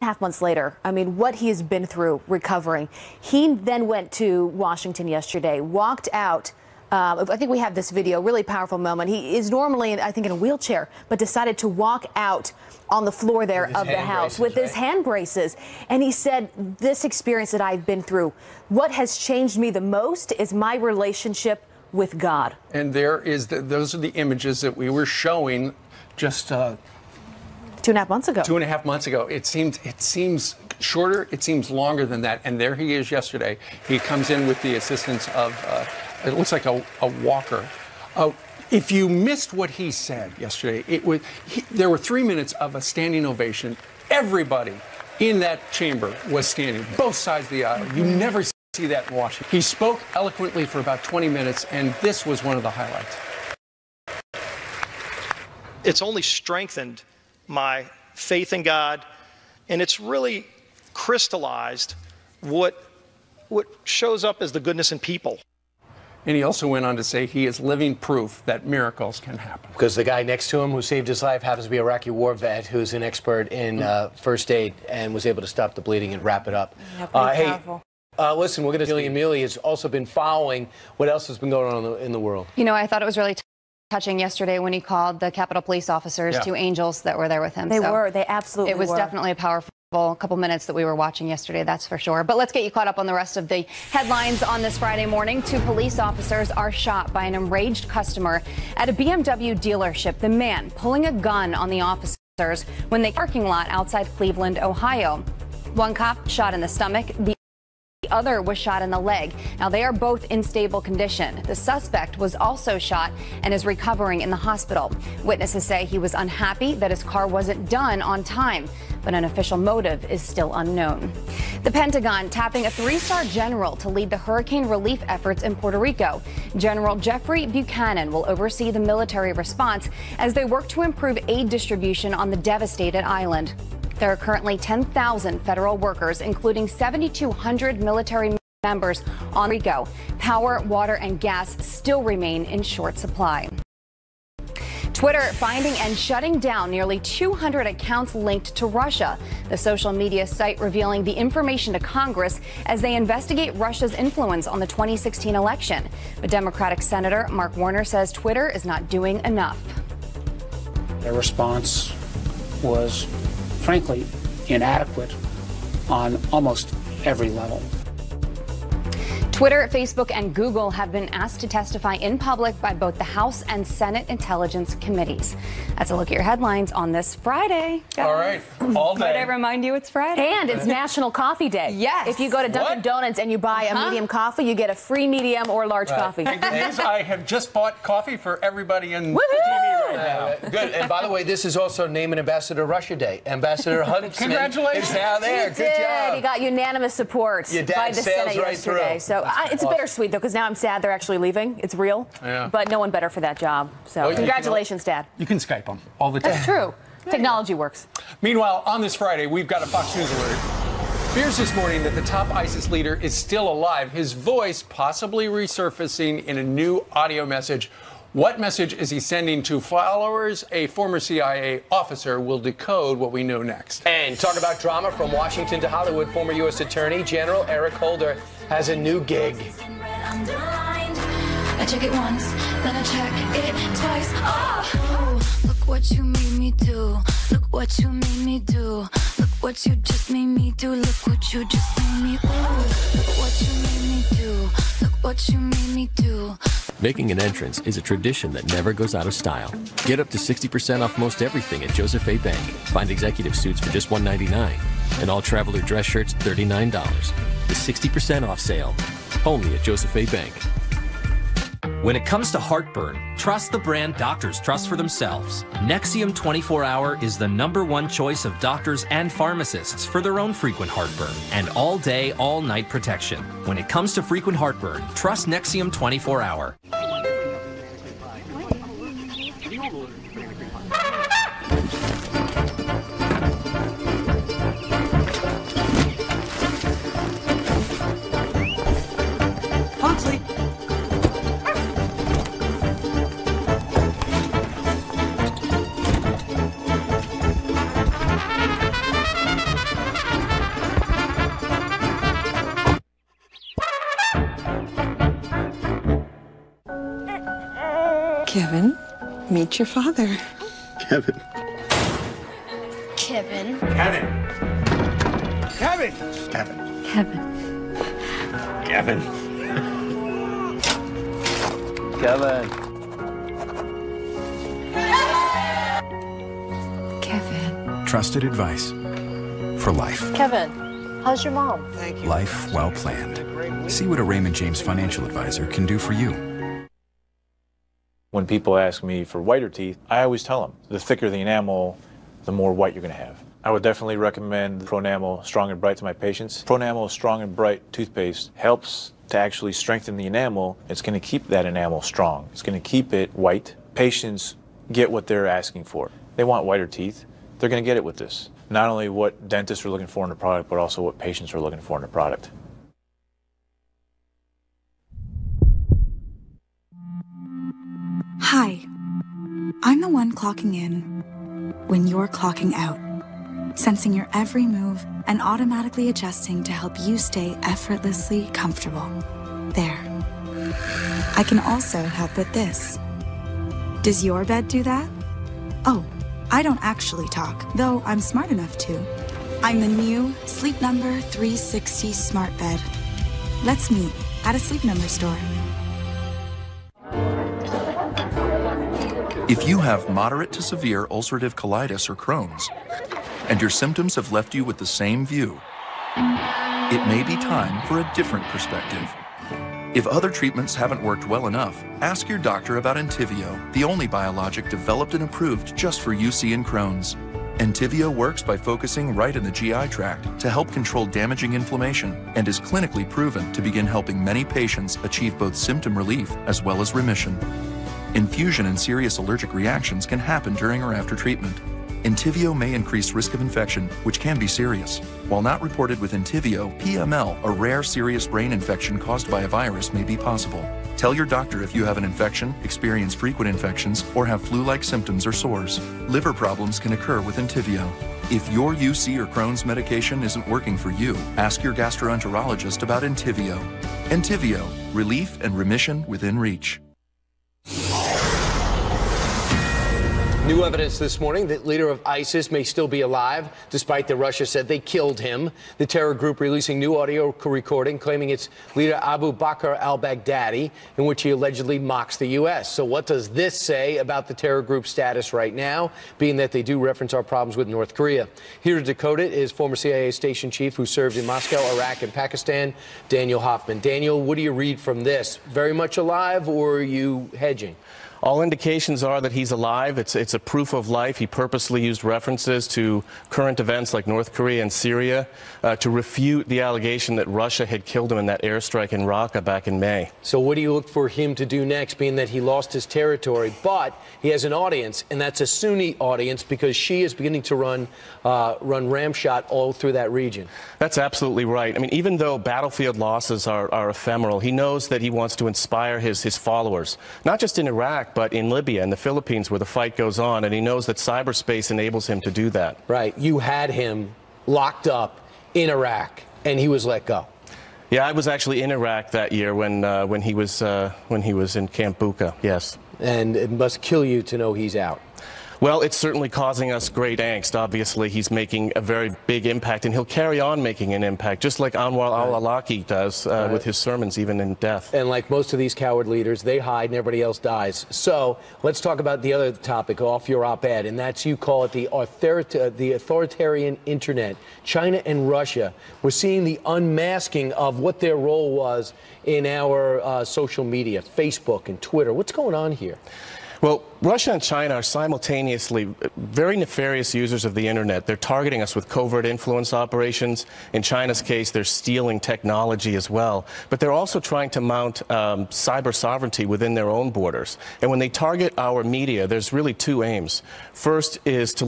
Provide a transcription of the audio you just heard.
half months later, I mean, what he has been through recovering. He then went to Washington yesterday, walked out. I think we have this video, really powerful moment. He is normally, I think, in a wheelchair, but decided to walk out on the floor there of the House with his hand braces. And he said, this experience that I've been through, what has changed me the most is my relationship with God. And there is, those are the images that we were showing just 2.5 months ago. 2.5 months ago. It seems shorter. It seems longer than that. And there he is yesterday. He comes in with the assistance of, it looks like a walker. If you missed what he said yesterday, there were 3 minutes of a standing ovation. Everybody in that chamber was standing, both sides of the aisle. You never see that in Washington. He spoke eloquently for about 20 minutes, and this was one of the highlights. It's only strengthened my faith in God, and it's really crystallized what shows up as the goodness in people. And he also went on to say he is living proof that miracles can happen. Because the guy next to him who saved his life happens to be an Iraqi war vet who's an expert in first aid and was able to stop the bleeding and wrap it up. Yeah, listen, we're going to Jillian Mealy has also been following what else has been going on in the world. You know, I thought it was really touching yesterday when he called the Capitol Police officers, two angels that were there with him. They absolutely were. It was definitely a powerful couple minutes that we were watching yesterday, that's for sure. But let's get you caught up on the rest of the headlines on this Friday morning. 2 police officers are shot by an enraged customer at a BMW dealership. The man pulling a gun on the officers when they parking lot outside Cleveland, Ohio. One cop shot in the stomach. The other was shot in the leg. Now, they are both in stable condition. The suspect was also shot and is recovering in the hospital. Witnesses say he was unhappy that his car wasn't done on time, but an official motive is still unknown. The Pentagon tapping a 3-star general to lead the hurricane relief efforts in Puerto Rico. General Jeffrey Buchanan will oversee the military response as they work to improve aid distribution on the devastated island. There are currently 10,000 federal workers, including 7,200 military members on Rico. Power, water, and gas still remain in short supply. Twitter finding and shutting down nearly 200 accounts linked to Russia. The social media site revealing the information to Congress as they investigate Russia's influence on the 2016 election. But Democratic Senator Mark Warner says Twitter is not doing enough. Their response was, frankly, inadequate on almost every level. Twitter, Facebook, and Google have been asked to testify in public by both the House and Senate Intelligence Committees. That's a look at your headlines on this Friday, guys. All right, all day. Might I remind you it's Friday? And it's National Coffee Day. Yes. If you go to Dunkin' Donuts and you buy a medium coffee, you get a free medium or large coffee. And good news, I have just bought coffee for everybody in TV right now. Good. And by the way, this is also Name an Ambassador Russia Day. Ambassador Hudson Congratulations. is now there. Good job. He got unanimous support by the Senate yesterday. So it's bittersweet, though, because now I'm sad they're actually leaving. It's real. Yeah. But no one better for that job. So congratulations, Dad. You can Skype them all the time. That's true. Technology works. Meanwhile, on this Friday, we've got a Fox News alert. Fears this morning that the top ISIS leader is still alive. His voice possibly resurfacing in a new audio message. What message is he sending to followers? A former CIA officer will decode what we know next. And talk about drama from Washington to Hollywood. Former U.S. Attorney General Eric Holder has a new gig. I check it once, then I check it twice. Oh, look what you made me do. Look what you made me do. Look what you just made me do. Look what you just made me. Ooh, look what you made me do. Look what you made me do. Making an entrance is a tradition that never goes out of style. Get up to 60% off most everything at Joseph A. Bank. Find executive suits for just $199 and all traveler dress shirts $39. The 60% off sale, only at Joseph A. Bank. When it comes to heartburn, trust the brand doctors trust for themselves. Nexium 24-Hour is the #1 choice of doctors and pharmacists for their own frequent heartburn and all-day, all-night protection. When it comes to frequent heartburn, trust Nexium 24-Hour. Kevin, meet your father. Kevin. Kevin. Kevin. Kevin. Kevin. Kevin. Kevin. Kevin. Kevin. Trusted advice for life. Kevin, how's your mom? Thank you. Life well planned. See what a Raymond James financial advisor can do for you. When people ask me for whiter teeth, I always tell them, the thicker the enamel, the more white you're going to have. I would definitely recommend Pronamel Strong and Bright to my patients. Pronamel Strong and Bright toothpaste helps to actually strengthen the enamel. It's going to keep that enamel strong. It's going to keep it white. Patients get what they're asking for. They want whiter teeth. They're going to get it with this. Not only what dentists are looking for in the product, but also what patients are looking for in the product. Hi, I'm the one clocking in when you're clocking out, sensing your every move and automatically adjusting to help you stay effortlessly comfortable. There. I can also help with this. Does your bed do that? Oh, I don't actually talk, though I'm smart enough to. I'm the new Sleep Number 360 Smart Bed. Let's meet at a Sleep Number store. If you have moderate to severe ulcerative colitis or Crohn's, and your symptoms have left you with the same view, it may be time for a different perspective. If other treatments haven't worked well enough, ask your doctor about Entyvio, the only biologic developed and approved just for UC and Crohn's. Entyvio works by focusing right in the GI tract to help control damaging inflammation and is clinically proven to begin helping many patients achieve both symptom relief as well as remission. Infusion and serious allergic reactions can happen during or after treatment. Entyvio may increase risk of infection, which can be serious. While not reported with Entyvio, PML, a rare serious brain infection caused by a virus, may be possible. Tell your doctor if you have an infection, experience frequent infections, or have flu-like symptoms or sores. Liver problems can occur with Entyvio. If your UC or Crohn's medication isn't working for you, ask your gastroenterologist about Entyvio. Entyvio, relief and remission within reach. New evidence this morning that leader of ISIS may still be alive, despite that Russia said they killed him. The terror group releasing new audio recording claiming it's leader Abu Bakr al-Baghdadi, in which he allegedly mocks the U.S. So what does this say about the terror group's status right now, being that they do reference our problems with North Korea? Here to decode it is former CIA station chief who served in Moscow, Iraq, and Pakistan, Daniel Hoffman. Daniel, what do you read from this? Very much alive, or are you hedging? All indications are that he's alive. It's a proof of life. He purposely used references to current events like North Korea and Syria to refute the allegation that Russia had killed him in that airstrike in Raqqa back in May. So what do you look for him to do next, being that he lost his territory, but he has an audience, and that's a Sunni audience because she is beginning to run ramshot all through that region? That's absolutely right. I mean, even though battlefield losses are ephemeral, he knows that he wants to inspire his followers, not just in Iraq, but in Libya and the Philippines where the fight goes on, and he knows that cyberspace enables him to do that. Right. You had him locked up in Iraq, and he was let go. Yeah, I was actually in Iraq that year when he was in Camp Bucca, yes. And it must kill you to know he's out. Well, it's certainly causing us great angst. Obviously, he's making a very big impact, and he'll carry on making an impact, just like Anwar al-Awlaki does with his sermons, even in death. And like most of these coward leaders, they hide and everybody else dies. So let's talk about the other topic off your op-ed, and that's, you call it the authoritarian internet. China and Russia, we're seeing the unmasking of what their role was in our social media, Facebook and Twitter. What's going on here? Well, Russia and China are simultaneously very nefarious users of the internet. They're targeting us with covert influence operations. In China's case, they're stealing technology as well. But they're also trying to mount cyber sovereignty within their own borders. And when they target our media, there's really two aims. First is to